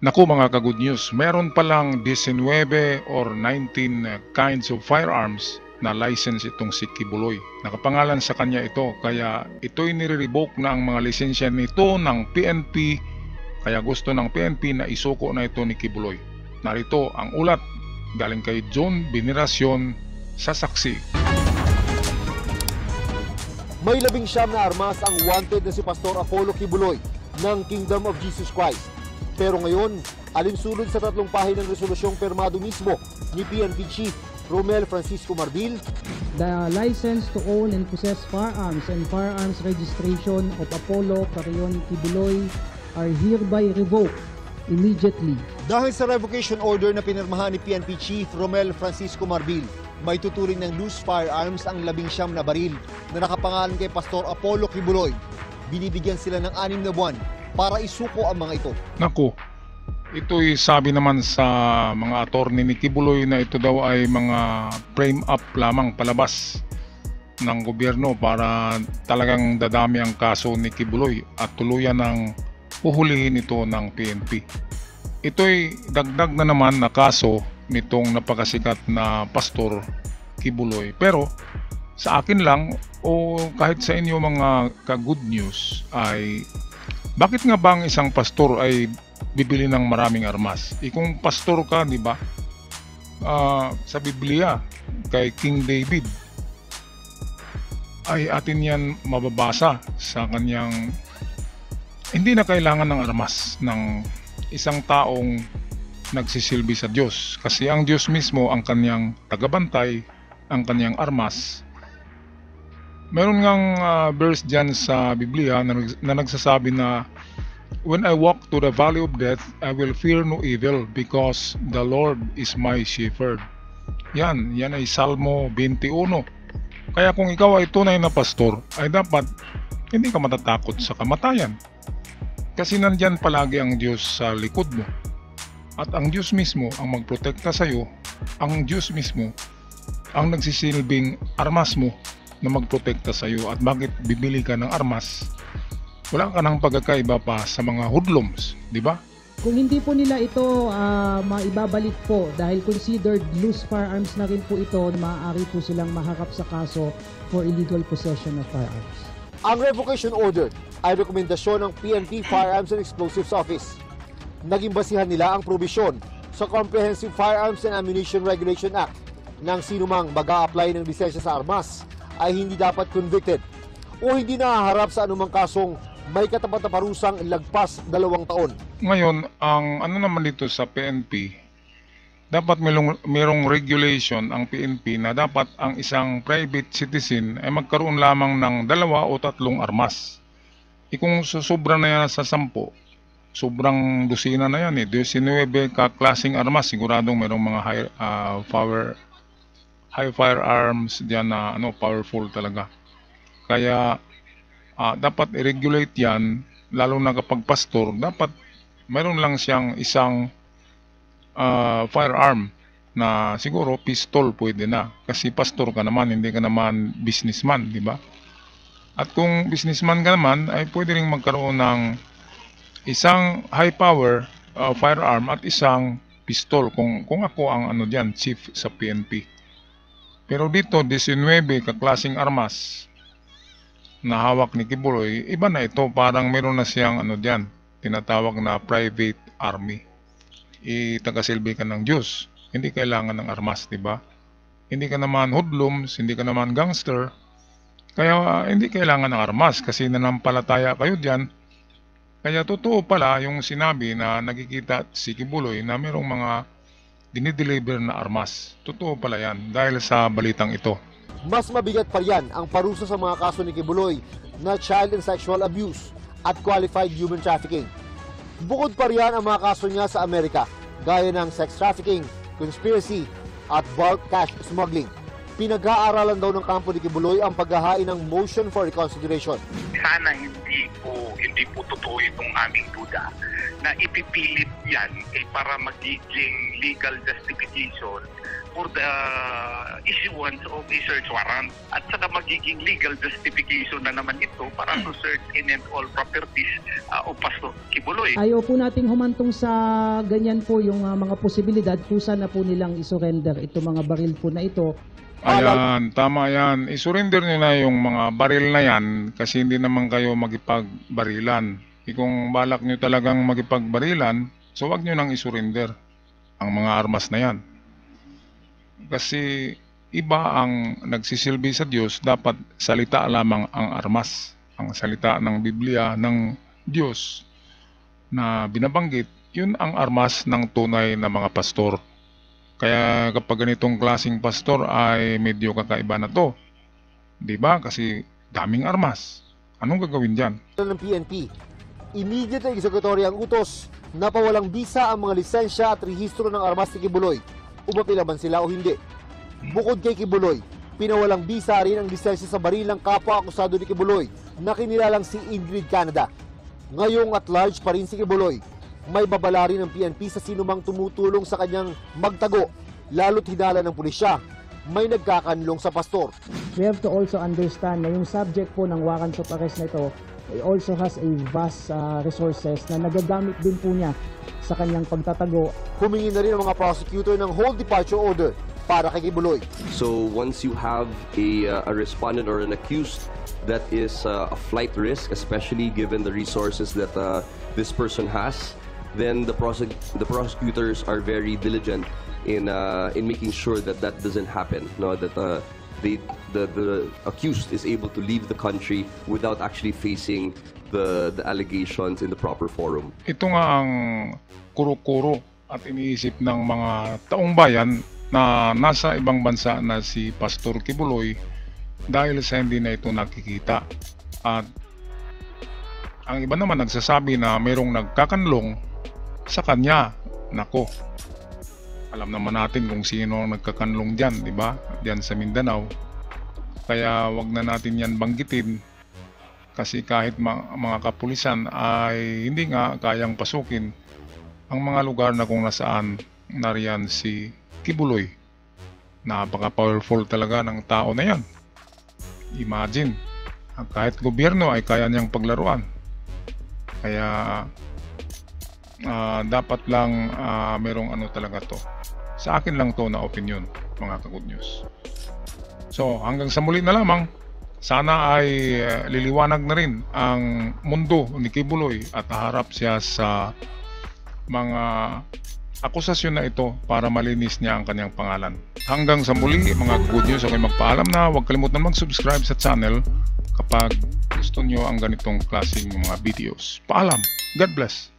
Naku mga ka-good news, meron palang 19 or 19 kinds of firearms na license itong si Kibuloy. Nakapangalan sa kanya ito, kaya ito'y nire-revoke na ang mga lisensya nito ng PNP, kaya gusto ng PNP na isuko na ito ni Kibuloy. Narito ang ulat galing kay John Veneracion sa saksi. May 19 na armas ang wanted na si Pastor Apollo Kibuloy ng Kingdom of Jesus Christ. Pero ngayon, alinsunod sa 3 pahinang resolusyong permado mismo ni PNP Chief Romel Francisco Marbil, the license to own and possess firearms and firearms registration of Apollo Carion Kibuloy are hereby revoked immediately. Dahil sa revocation order na pinirmahan ni PNP Chief Romel Francisco Marbil, may tuturing ng loose firearms ang 19 na baril na nakapangalan kay Pastor Apollo Kibuloy. Binibigyan sila ng 6 na buwan para isuko ang mga ito. Naku, ito'y sabi naman sa mga attorney ni Kibuloy na ito daw ay mga frame up lamang palabas ng gobyerno para talagang dadami ang kaso ni Kibuloy at tuluyan ng uhulihin ito ng PNP. Ito'y dagdag na naman na kaso nitong napakasikat na Pastor Kibuloy. Pero sa akin lang o kahit sa inyo mga ka-good news ay bakit nga ba ang isang pastor ay bibili ng maraming armas? Kung pastor ka, di ba? Sa Biblia, kay King David, ay atin yan mababasa sa kanyang hindi na kailangan ng armas ng isang taong nagsisilbi sa Diyos. Kasi ang Diyos mismo ang kanyang tagabantay, ang kanyang armas. Meron ngang verse dyan sa Biblia na nagsasabi na when I walk to the valley of death, I will fear no evil because the Lord is my shepherd. Yan ay Salmo 21. Kaya kung ikaw ay tunay na pastor, ay dapat hindi ka matatakot sa kamatayan. Kasi nandyan palagi ang Diyos sa likod mo. At ang Diyos mismo ang magprotekta sa iyo, ang Diyos mismo ang nagsisilbing armas mo na magprotekta sa iyo. At bakit bibili ka ng armas? Wala ka ng pagkakaiba pa sa mga hoodlums, di ba? Kung hindi po nila ito maibabalik po dahil considered loose firearms na rin po ito, maaari po silang maharap sa kaso for illegal possession of firearms. Ang revocation order ay rekomendasyon ng PNP Firearms and Explosives Office. Naging basihan nila ang probisyon sa Comprehensive Firearms and Ammunition Regulation Act nang sinumang mag-a-apply ng lisensya sa armas ay hindi dapat convicted o hindi nahaharap sa anumang kasong may katapat na parusang lagpas 2 taon. Ngayon, ang ano naman dito sa PNP, dapat mayroong regulation ang PNP na dapat ang isang private citizen ay magkaroon lamang ng 2 o 3 armas. Kung susobra na yan sa 10, sobrang dosina na yan 19 kaklaseng armas, siguradong mayroong mga high firearms diyan na powerful talaga. Kaya dapat i-regulate yan, lalo na kapag pastor, dapat mayroon lang siyang isang firearm na siguro pistol pwede na. Kasi pastor ka naman, hindi ka naman businessman, di ba? At kung businessman ka naman, ay pwede ring magkaroon ng isang high power firearm at isang pistol. Kung ako ang chief sa PNP. Pero dito, 19 kaklaseng armas na hawak ni Kibuloy, iba na ito. Parang meron na siyang tinatawag na private army. Itagasilbi ka ng Diyos. Hindi kailangan ng armas, di ba? Hindi ka naman hoodlums, hindi ka naman gangster. Kaya hindi kailangan ng armas kasi nanampalataya kayo diyan. Kaya totoo pala yung sinabi na nakikita si Kibuloy na merong mga dinideliver na armas. Totoo pala yan dahil sa balitang ito. Mas mabigat pa riyan ang parusa sa mga kaso ni Kibuloy na child and sexual abuse at qualified human trafficking. Bukod pa riyan ang mga kaso niya sa Amerika, gaya ng sex trafficking, conspiracy at bulk cash smuggling. Pinag-aaralan daw ng kampo ni Kibuloy ang paghahain ng motion for reconsideration. Sana hindi po totoo itong aming duda na ipipilit yan para magiging legal justification for the issuance of a search warrant. At saka magiging legal justification na naman ito para to search in and all properties of Pastor Kibuloy. Ayaw po nating humantong sa ganyan po yung mga posibilidad. Kusa na po nilang isurrender itong mga baril po na ito. Ayan, tama yan. I-surrender nyo na yung mga baril na yan kasi hindi naman kayo magipagbarilan. Kung balak nyo talagang magipagbarilan, so wag nyo nang isurrender ang mga armas na yan. Kasi iba ang nagsisilbi sa Diyos, dapat salita lamang ang armas. Ang salita ng Biblia ng Diyos na binabanggit, yun ang armas ng tunay na mga pastor. Kaya kapag ganitong klaseng pastor ay medyo kakaiba na to. Diba? Kasi daming armas. Anong gagawin dyan? Ng PNP, immediate executory ang utos na pawalang bisa ang mga lisensya at rehistro ng armas ni Kibuloy. Umapila man sila o hindi. Bukod kay Kibuloy, pinawalang bisa rin ang lisensya sa baril ng kapwa-akusado ni Kibuloy na kinilalang si Ingrid Canada. Ngayong at large pa rin si Kibuloy. May babala rin ng PNP sa sinumang tumutulong sa kanyang magtago, lalo't hinala ng pulisya. May nagkakanlong sa pastor. We have to also understand na yung subject po ng warrant of arrest na ito also has a vast resources na nagagamit din po niya sa kanyang pagtatago. Humingi na rin ang mga prosecutor ng hold departure order para kay Kibuloy. So once you have a respondent or an accused that is a flight risk, especially given the resources that this person has, then the prosecutors are very diligent in making sure that that doesn't happen. No, that the accused is able to leave the country without actually facing the allegations in the proper forum. Ito nga ang kuro-kuro at iniisip ng mga taong bayan na nasa ibang bansa na si Pastor Kibuloy dahil sa hindi na ito nakikita. At ang iba naman nagsasabi na mayroong nagkakanlong sa kanya. Nako, alam naman natin kung sino ang nagkakanlong dyan, di ba? Diyan sa Mindanao. Kaya wag na natin yan banggitin kasi kahit mga kapulisan ay hindi nga kayang pasukin ang mga lugar na kung nasaan nariyan si Kibuloy. Napaka-powerful talaga ng tao na yan. Imagine, kahit gobyerno ay kaya niyang paglaruan. Kaya dapat lang merong ano talaga to. Sa akin lang to na opinion, mga ka-good news. So hanggang sa muli na lamang, sana ay liliwanag na rin ang mundo ni Kibuloy at haharap siya sa mga akusasyon na ito para malinis niya ang kanyang pangalan. Hanggang sa muli mga good news, ako'y magpaalam na huwag kalimutan mag-subscribe sa channel kapag gusto nyo ang ganitong klaseng mga videos. Paalam! God bless!